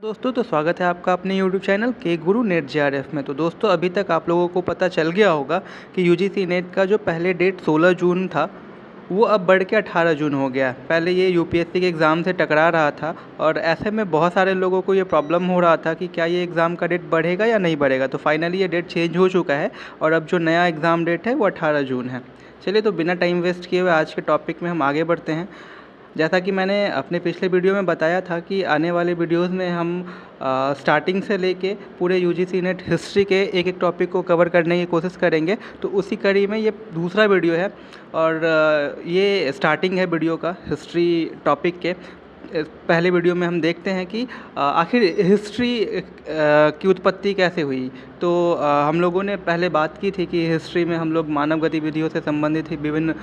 दोस्तों तो स्वागत है आपका अपने YouTube चैनल के गुरु नेट JRF में। तो दोस्तों अभी तक आप लोगों को पता चल गया होगा कि UGC नेट का जो पहले डेट 16 जून था वो अब बढ़ के 18 जून हो गया। पहले ये UPSC के एग्ज़ाम से टकरा रहा था और ऐसे में बहुत सारे लोगों को ये प्रॉब्लम हो रहा था कि क्या ये एग्ज़ाम का डेट बढ़ेगा या नहीं बढ़ेगा। तो फाइनली ये डेट चेंज हो चुका है और अब जो नया एग्ज़ाम डेट है वो 18 जून है। चलिए तो बिना टाइम वेस्ट किए हुए आज के टॉपिक में हम आगे बढ़ते हैं। जैसा कि मैंने अपने पिछले वीडियो में बताया था कि आने वाले वीडियोस में हम स्टार्टिंग से लेके पूरे UGC नेट हिस्ट्री के एक एक टॉपिक को कवर करने की कोशिश करेंगे। तो उसी कड़ी में ये दूसरा वीडियो है और ये स्टार्टिंग है वीडियो का हिस्ट्री टॉपिक के। पहले वीडियो में हम देखते हैं कि आखिर हिस्ट्री की उत्पत्ति कैसे हुई। तो हम लोगों ने पहले बात की थी कि हिस्ट्री में हम लोग मानव गतिविधियों से संबंधित ही विभिन्न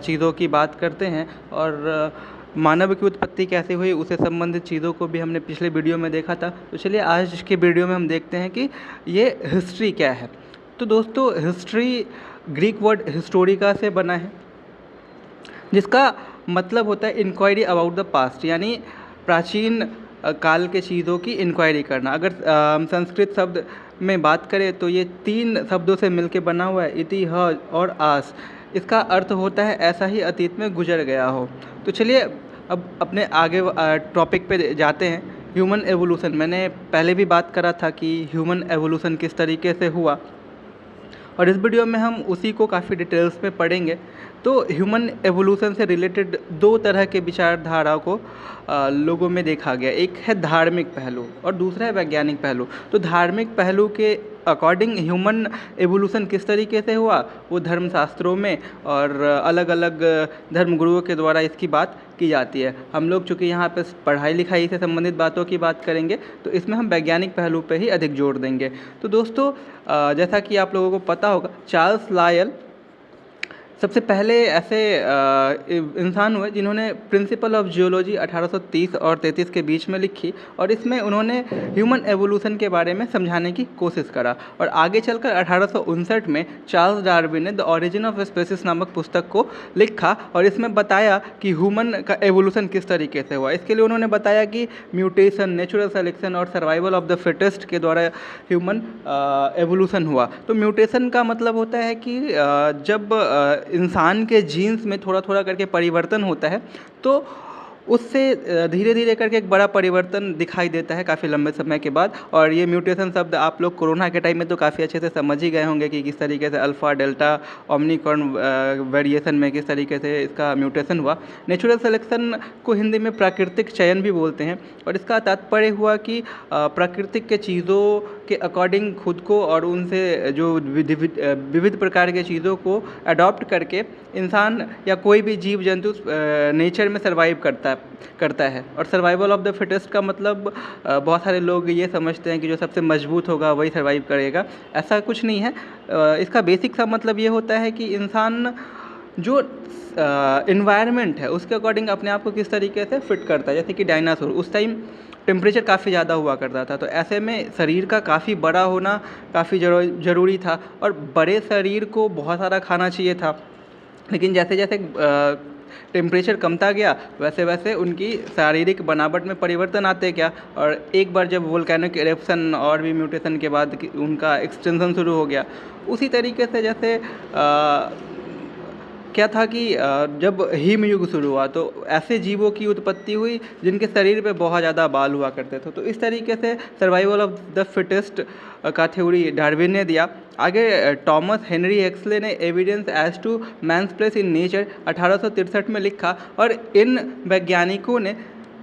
चीज़ों की बात करते हैं और मानव की उत्पत्ति कैसे हुई उससे संबंधित चीज़ों को भी हमने पिछले वीडियो में देखा था। तो चलिए आज के वीडियो में हम देखते हैं कि ये हिस्ट्री क्या है। तो दोस्तों हिस्ट्री ग्रीक वर्ड हिस्टोरिका से बना है जिसका मतलब होता है इंक्वायरी अबाउट द पास्ट, यानी प्राचीन काल के चीज़ों की इंक्वायरी करना। अगर संस्कृत शब्द में बात करें तो ये 3 शब्दों से मिलकर बना हुआ है, इति, ह और आस। इसका अर्थ होता है ऐसा ही अतीत में गुजर गया हो। तो चलिए अब अपने आगे टॉपिक पे जाते हैं। ह्यूमन एवोल्यूशन, मैंने पहले भी बात करा था कि ह्यूमन एवोल्यूशन किस तरीके से हुआ और इस वीडियो में हम उसी को काफ़ी डिटेल्स में पढ़ेंगे। तो ह्यूमन एवोल्यूशन से रिलेटेड 2 तरह के विचारधारा को लोगों में देखा गया। एक है धार्मिक पहलू और दूसरा है वैज्ञानिक पहलू। तो धार्मिक पहलू के अकॉर्डिंग ह्यूमन एवोल्यूशन किस तरीके से हुआ वो धर्मशास्त्रों में और अलग अलग धर्मगुरुओं के द्वारा इसकी बात की जाती है। हम लोग चूँकि यहाँ पे पढ़ाई लिखाई से संबंधित बातों की बात करेंगे तो इसमें हम वैज्ञानिक पहलू पे ही अधिक जोर देंगे। तो दोस्तों जैसा कि आप लोगों को पता होगा, चार्ल्स लायल सबसे पहले ऐसे इंसान हुए जिन्होंने प्रिंसिपल ऑफ जियोलॉजी 1830 और 33 के बीच में लिखी और इसमें उन्होंने ह्यूमन एवोल्यूशन के बारे में समझाने की कोशिश करा। और आगे चलकर 1859 में चार्ल्स डार्विन ने द ओरिजिन ऑफ स्पीसीज नामक पुस्तक को लिखा और इसमें बताया कि ह्यूमन का एवोल्यूशन किस तरीके से हुआ। इसके लिए उन्होंने बताया कि म्यूटेशन, नेचुरल सेलेक्शन और सर्वाइवल ऑफ द फिटेस्ट के द्वारा ह्यूमन एवोल्यूशन हुआ। तो म्यूटेशन का मतलब होता है कि जब इंसान के जीन्स में थोड़ा थोड़ा करके परिवर्तन होता है तो उससे धीरे धीरे करके एक बड़ा परिवर्तन दिखाई देता है काफ़ी लंबे समय के बाद। और ये म्यूटेशन शब्द आप लोग कोरोना के टाइम में तो काफ़ी अच्छे से समझ ही गए होंगे कि किस तरीके से अल्फ़ा, डेल्टा, ओमिक्रॉन वेरिएशन में किस तरीके से इसका म्यूटेशन हुआ। नेचुरल सिलेक्शन को हिंदी में प्राकृतिक चयन भी बोलते हैं और इसका तात्पर्य हुआ कि प्राकृतिक के चीज़ों के अकॉर्डिंग खुद को और उनसे जो विविध प्रकार के चीज़ों को अडॉप्ट करके इंसान या कोई भी जीव जंतु नेचर में सर्वाइव करता है। और सर्वाइवल ऑफ द फिटेस्ट का मतलब बहुत सारे लोग ये समझते हैं कि जो सबसे मजबूत होगा वही सर्वाइव करेगा। ऐसा कुछ नहीं है। इसका बेसिक सा मतलब ये होता है कि इंसान जो इन्वायरमेंट है उसके अकॉर्डिंग अपने आप को किस तरीके से फिट करता है। जैसे कि डायनासोर, उस टाइम टेम्परेचर काफ़ी ज़्यादा हुआ करता था तो ऐसे में शरीर का काफ़ी बड़ा होना काफ़ी ज़रूरी था और बड़े शरीर को बहुत सारा खाना चाहिए था। लेकिन जैसे जैसे टेम्परेचर कमता गया वैसे वैसे उनकी शारीरिक बनावट में परिवर्तन आते गया और एक बार जब वोल्केनिक इरप्शन और भी म्यूटेशन के बाद उनका एक्सटेंशन शुरू हो गया। उसी तरीके से जैसे क्या था कि जब हिम युग शुरू हुआ तो ऐसे जीवों की उत्पत्ति हुई जिनके शरीर पे बहुत ज़्यादा बाल हुआ करते थे। तो इस तरीके से सर्वाइवल ऑफ द फिटेस्ट का थ्योरी डार्विन ने दिया। आगे टॉमस हेनरी एक्सले ने evidence as to man's place in nature 1863 में लिखा और इन वैज्ञानिकों ने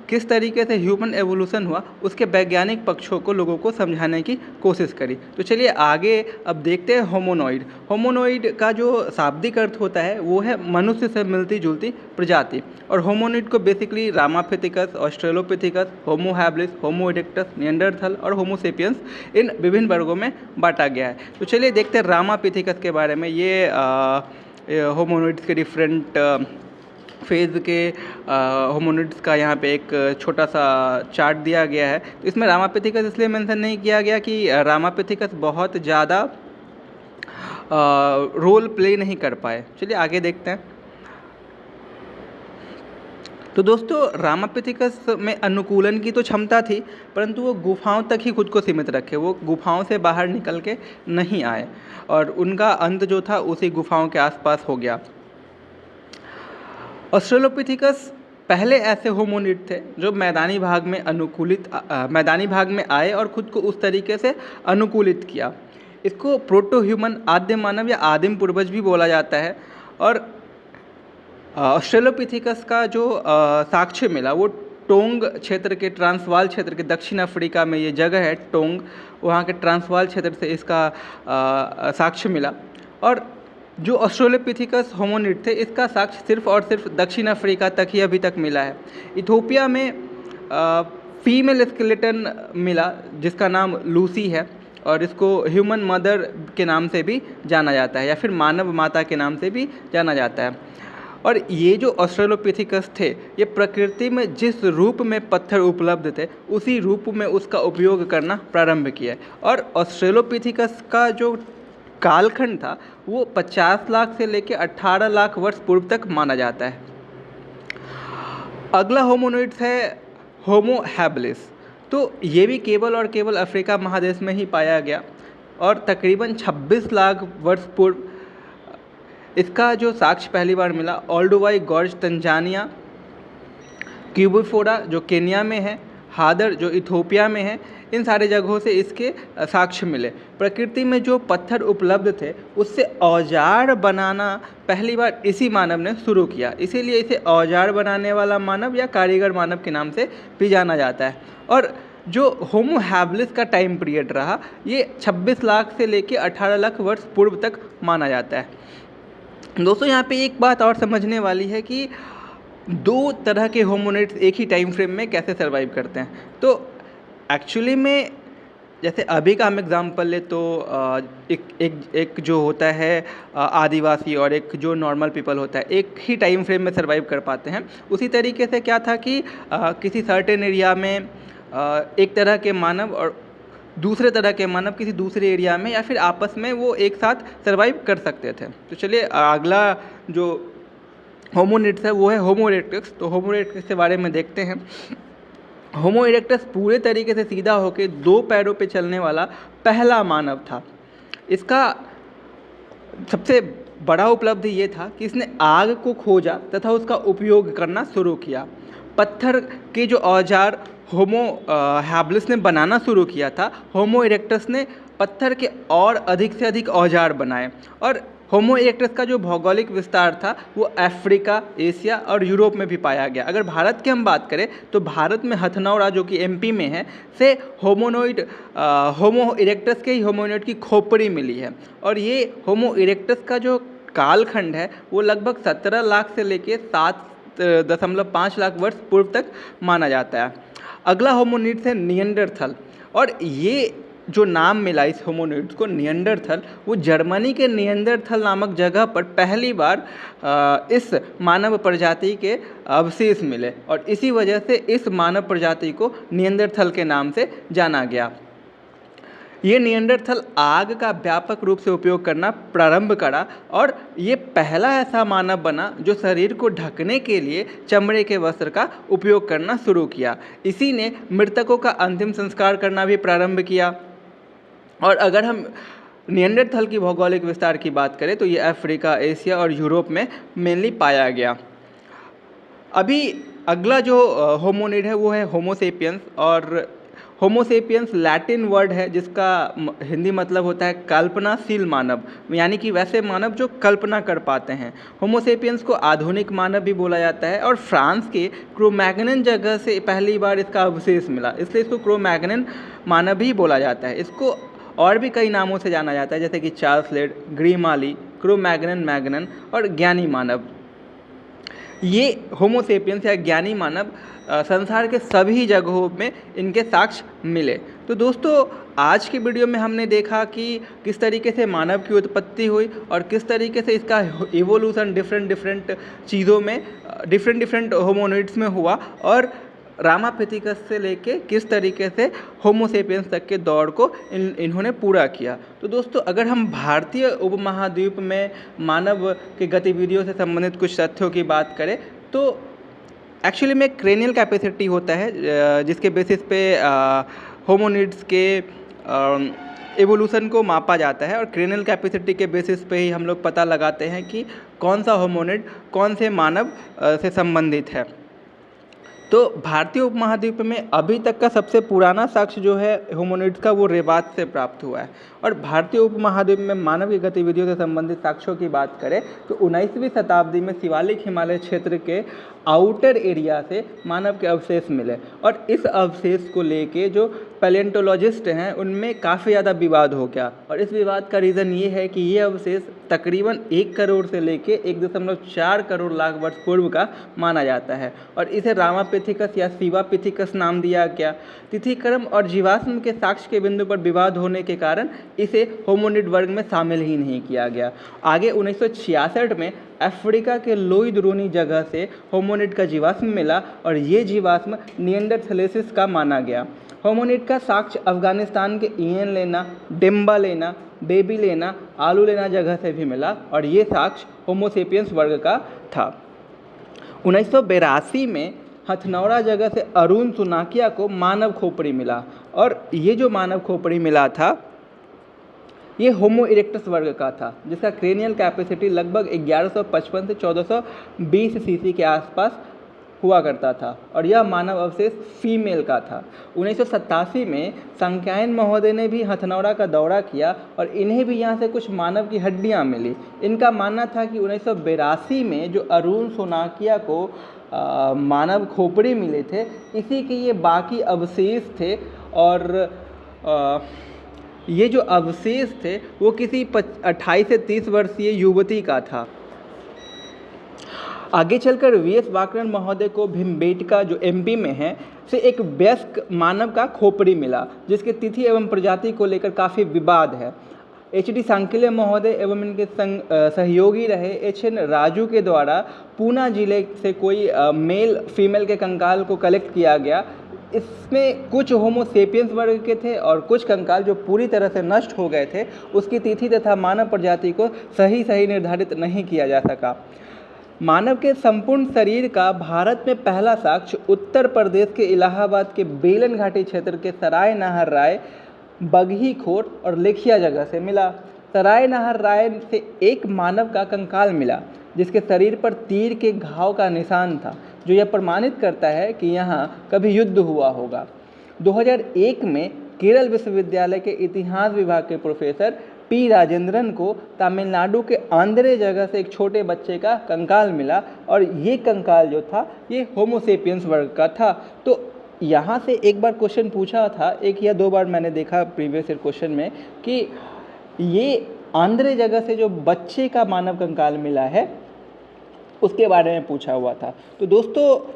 किस तरीके से ह्यूमन एवोल्यूशन हुआ उसके वैज्ञानिक पक्षों को लोगों को समझाने की कोशिश करी। तो चलिए आगे अब देखते हैं होमोनॉइड। होमोनॉइड का जो शाब्दिक अर्थ होता है वो है मनुष्य से मिलती जुलती प्रजाति और होमोनॉइड को basically Ramapithecus, Australopithecus, Homo habilis, होमो इरेक्टस, निएंडरथल और होमो सेपियंस इन विभिन्न वर्गों में बांटा गया है। तो चलिए देखते हैं रामापिथिकस के बारे में। ये होमोनॉइड्स के डिफरेंट फेज़ के होमोनिड्स का यहाँ पे एक छोटा सा चार्ट दिया गया है। तो इसमें रामापिथिकस इसलिए मेंशन नहीं किया गया कि रामापिथिकस बहुत ज़्यादा रोल प्ले नहीं कर पाए। चलिए आगे देखते हैं। तो दोस्तों रामापिथिकस में अनुकूलन की तो क्षमता थी, परंतु वो गुफाओं तक ही खुद को सीमित रखे, वो गुफाओं से बाहर निकल के नहीं आए और उनका अंत जो था उसी गुफाओं के आसपास हो गया। ऑस्ट्रेलोपिथिकस पहले ऐसे होमोनिड थे जो मैदानी भाग में आए और खुद को उस तरीके से अनुकूलित किया। इसको प्रोटो ह्यूमन, आद्य मानव या आदिम पूर्वज भी बोला जाता है। और ऑस्ट्रेलोपिथिकस का जो साक्ष्य मिला वो टोंग क्षेत्र के, ट्रांसवाल क्षेत्र के, दक्षिण अफ्रीका में ये जगह है टोंग, वहाँ के ट्रांसवाल क्षेत्र से इसका साक्ष्य मिला। और जो ऑस्ट्रेलोपिथिकस होमोनिड थे इसका साक्ष्य सिर्फ और सिर्फ दक्षिण अफ्रीका तक ही अभी तक मिला है। इथोपिया में फीमेल स्केलेटन मिला जिसका नाम लूसी है और इसको ह्यूमन मदर के नाम से भी जाना जाता है या फिर मानव माता के नाम से भी जाना जाता है। और ये जो ऑस्ट्रेलोपिथिकस थे ये प्रकृति में जिस रूप में पत्थर उपलब्ध थे उसी रूप में उसका उपयोग करना प्रारंभ किया। और ऑस्ट्रेलोपिथिकस का जो कालखंड था वो 50 लाख से लेकर 18 लाख वर्ष पूर्व तक माना जाता है। अगला होमोनिड है होमो हैबिलिस। तो ये भी केवल और केवल अफ्रीका महादेश में ही पाया गया और तकरीबन 26 लाख वर्ष पूर्व इसका जो साक्ष्य पहली बार मिला ओल्डोवाई गॉर्ज तंजानिया, क्यूबिफोरा जो केन्या में है, हादर जो इथोपिया में है, इन सारे जगहों से इसके साक्ष्य मिले। प्रकृति में जो पत्थर उपलब्ध थे उससे औजार बनाना पहली बार इसी मानव ने शुरू किया, इसीलिए इसे औजार बनाने वाला मानव या कारीगर मानव के नाम से भी जाना जाता है। और जो होमो हैबिलिस का टाइम पीरियड रहा ये 26 लाख से लेकर 18 लाख वर्ष पूर्व तक माना जाता है। दोस्तों यहाँ पे एक बात और समझने वाली है कि दो तरह के होमोनिड्स एक ही टाइम फ्रेम में कैसे सर्वाइव करते हैं। तो एक्चुअली में जैसे अभी का हम एग्जांपल ले तो एक जो होता है आदिवासी और एक जो नॉर्मल पीपल होता है एक ही टाइम फ्रेम में सर्वाइव कर पाते हैं। उसी तरीके से क्या था कि किसी सर्टेन एरिया में एक तरह के मानव और दूसरे तरह के मानव किसी दूसरे एरिया में या फिर आपस में वो एक साथ सर्वाइव कर सकते थे। तो चलिए अगला जो होमोनिड्स है वो है होमो इरेक्टस। तो होमो इरेक्टस के बारे में देखते हैं। होमो इरेक्टस पूरे तरीके से सीधा होकर 2 पैरों पे चलने वाला पहला मानव था। इसका सबसे बड़ा उपलब्धि ये था कि इसने आग को खोजा तथा उसका उपयोग करना शुरू किया। पत्थर के जो औजार होमो हैबिलिस ने बनाना शुरू किया था, होमो इरेक्टस ने पत्थर के और अधिक से अधिक औजार बनाए। और होमो इरेक्टस का जो भौगोलिक विस्तार था वो अफ्रीका, एशिया और यूरोप में भी पाया गया। अगर भारत की हम बात करें तो भारत में हथनौरा जो कि एमपी में है से होमो इरेक्टस के ही होमोनिड की खोपड़ी मिली है। और ये होमो इरेक्टस का जो कालखंड है वो लगभग 17 लाख से लेके 7.5 लाख वर्ष पूर्व तक माना जाता है। अगला होमोनिड है निएंडरथल। और ये जो नाम मिला इस होमोनिड्स को निएंडरथल, वो जर्मनी के निएंडरथल नामक जगह पर पहली बार इस मानव प्रजाति के अवशेष मिले और इसी वजह से इस मानव प्रजाति को निएंडरथल के नाम से जाना गया। ये निएंडरथल आग का व्यापक रूप से उपयोग करना प्रारंभ करा और ये पहला ऐसा मानव बना जो शरीर को ढकने के लिए चमड़े के वस्त्र का उपयोग करना शुरू किया। इसी ने मृतकों का अंतिम संस्कार करना भी प्रारंभ किया। और अगर हम निएंडरथल की भौगोलिक विस्तार की बात करें तो ये अफ्रीका, एशिया और यूरोप में मेनली पाया गया। अभी अगला जो होमोनिड है वो है होमोसेपियंस। और होमोसेपियंस लैटिन वर्ड है जिसका हिंदी मतलब होता है कल्पनाशील मानव, यानी कि वैसे मानव जो कल्पना कर पाते हैं। होमोसेपियंस को आधुनिक मानव भी बोला जाता है और फ्रांस के क्रो-मैग्नन जगह से पहली बार इसका अवशेष मिला, इसलिए इसको क्रो-मैग्नन मानव भी बोला जाता है। इसको और भी कई नामों से जाना जाता है जैसे कि चार्ल्स लेड, ग्रीमाली, क्रो-मैग्नन मैग्नन और ज्ञानी मानव। ये होमोसेपियंस या ज्ञानी मानव संसार के सभी जगहों में इनके साक्ष्य मिले। तो दोस्तों आज की वीडियो में हमने देखा कि किस तरीके से मानव की उत्पत्ति हुई और किस तरीके से इसका इवोल्यूशन डिफरेंट चीज़ों में डिफरेंट होमोनिड्स में हुआ और रामापिथिकस से लेके किस तरीके से होमोसेपियंस तक के दौर को इन्होंने पूरा किया। तो दोस्तों अगर हम भारतीय उपमहाद्वीप में मानव की गतिविधियों से संबंधित कुछ तथ्यों की बात करें तो एक्चुअली में क्रेनियल कैपेसिटी होता है जिसके बेसिस पे होमोनिड्स के एवोल्यूशन को मापा जाता है, और क्रेनियल कैपेसिटी के बेसिस पे ही हम लोग पता लगाते हैं कि कौन सा होमोनिड कौन से मानव से संबंधित है। तो भारतीय उपमहाद्वीप में अभी तक का सबसे पुराना साक्ष्य जो है होमोनिड्स का, वो रेवात से प्राप्त हुआ है। और भारतीय उपमहाद्वीप में मानव की गतिविधियों से संबंधित साक्ष्यों की बात करें तो 19वीं शताब्दी में शिवालिक हिमालय क्षेत्र के आउटर एरिया से मानव के अवशेष मिले, और इस अवशेष को लेके जो पैलेंटोलॉजिस्ट हैं उनमें काफ़ी ज़्यादा विवाद हो गया। और इस विवाद का रीज़न ये है कि ये अवशेष तकरीबन 1 करोड़ से लेके 1.4 करोड़ लाख वर्ष पूर्व का माना जाता है, और इसे रामापिथिकस या शिवापिथिकस नाम दिया गया। तिथिक्रम और जीवाश्म के साक्ष्य के बिंदु पर विवाद होने के कारण इसे होमोनिड वर्ग में शामिल ही नहीं किया गया। आगे 1966 में अफ्रीका के लोइड रोनी जगह से होमोनिड का जीवाश्म मिला, और ये जीवाश्म निएंडरथैलेसिस का माना गया। होमोनिड का साक्ष्य अफगानिस्तान के इयन लेना, डेम्बा लेना, बेबी लेना, आलू लेना जगह से भी मिला, और ये साक्ष्य होमोसेपियंस वर्ग का था। 1982 में हथनौरा जगह से अरुण सुनाकिया को मानव खोपड़ी मिला, और ये जो मानव खोपड़ी मिला था ये होमो इरेक्टस वर्ग का था, जिसका क्रेनियल कैपेसिटी लगभग 1155 से 1420 सीसी के आसपास हुआ करता था, और यह मानव अवशेष फीमेल का था। 1987 में संज्ञायन महोदय ने भी हथनौरा का दौरा किया, और इन्हें भी यहाँ से कुछ मानव की हड्डियाँ मिली। इनका मानना था कि 1982 में जो अरुण सोनाकिया को मानव खोपड़ी मिले थे, इसी के ये बाकी अवशेष थे, और ये जो अवशेष थे वो किसी 28 से 30 वर्षीय युवती का था। आगे चलकर वीएस वाकरन महोदय को भीमबेटका जो एमपी में है से एक वयस्क मानव का खोपड़ी मिला, जिसके तिथि एवं प्रजाति को लेकर काफ़ी विवाद है। एच.डी. सांकले महोदय एवं इनके सहयोगी रहे एच.एन. राजू के द्वारा पूना जिले से कोई मेल फीमेल के कंकाल को कलेक्ट किया गया। इसमें कुछ होमोसेपियंस वर्ग के थे, और कुछ कंकाल जो पूरी तरह से नष्ट हो गए थे उसकी तिथि तथा मानव प्रजाति को सही निर्धारित नहीं किया जा सका। मानव के संपूर्ण शरीर का भारत में पहला साक्ष्य उत्तर प्रदेश के इलाहाबाद के बेलन घाटी क्षेत्र के सराय नाहर राय, बगही खोट और लेखिया जगह से मिला। सराय नाहर राय से एक मानव का कंकाल मिला, जिसके शरीर पर तीर के घाव का निशान था, जो यह प्रमाणित करता है कि यहाँ कभी युद्ध हुआ होगा। 2001 में केरल विश्वविद्यालय के इतिहास विभाग के प्रोफेसर पी राजेंद्रन को तमिलनाडु के आंध्रे जगह से एक छोटे बच्चे का कंकाल मिला, और ये कंकाल जो था ये होमोसेपियंस वर्ग का था। तो यहाँ से एक बार क्वेश्चन पूछा था, 1 या 2 बार मैंने देखा प्रीवियस ईयर क्वेश्चन में, कि ये आंध्रे जगह से जो बच्चे का मानव कंकाल मिला है उसके बारे में पूछा हुआ था। तो दोस्तों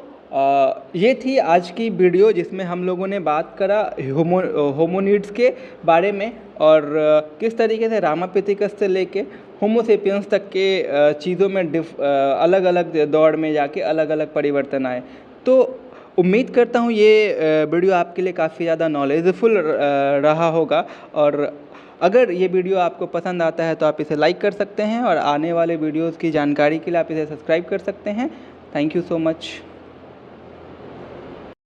ये थी आज की वीडियो, जिसमें हम लोगों ने बात करा होमोनिड्स के बारे में, और किस तरीके से रामापिथिकस से लेके होमोसेपियंस तक के चीज़ों में अलग अलग दौर में जाके अलग अलग परिवर्तन आए। तो उम्मीद करता हूँ ये वीडियो आपके लिए काफ़ी ज़्यादा नॉलेजफुल रहा होगा, और अगर ये वीडियो आपको पसंद आता है तो आप इसे लाइक कर सकते हैं, और आने वाले वीडियोज़ की जानकारी के लिए आप इसे सब्सक्राइब कर सकते हैं। Thank you so much.